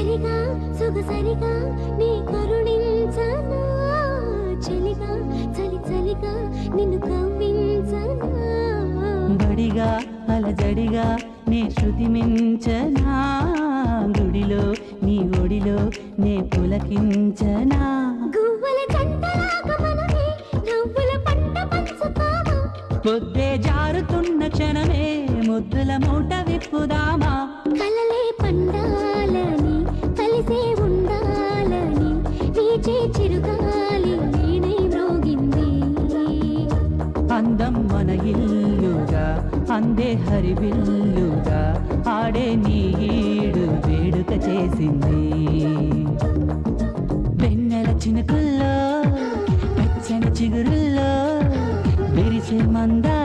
సరిగా సొగసరిగా నీ కరుణించనా చలిగా చలి చలిగా నిన్ను కవ్వించనా బడిగా అలజడిగా నే శృతి మించనా గుడిలో నీ ఒడిలో నే పులకించనా గువ్వల జంటలాగా మనమే నవ్వుల పంట పంచుతామా పొద్దే జారుతున్న క్షణమే ముద్దుల మూట విప్పుదామా కలలే పండాలని కలిసే ఉండాలని నీచే చిరుగాలి వీణై మ్రోగింది అందం మన ఇల్లుగా అందే హరివిల్లుగా ఆడే నీడు వేడుక చేసింది వెన్నెల చినుకుల్లో పచ్చని చిగురుల్లో విరిసే మందా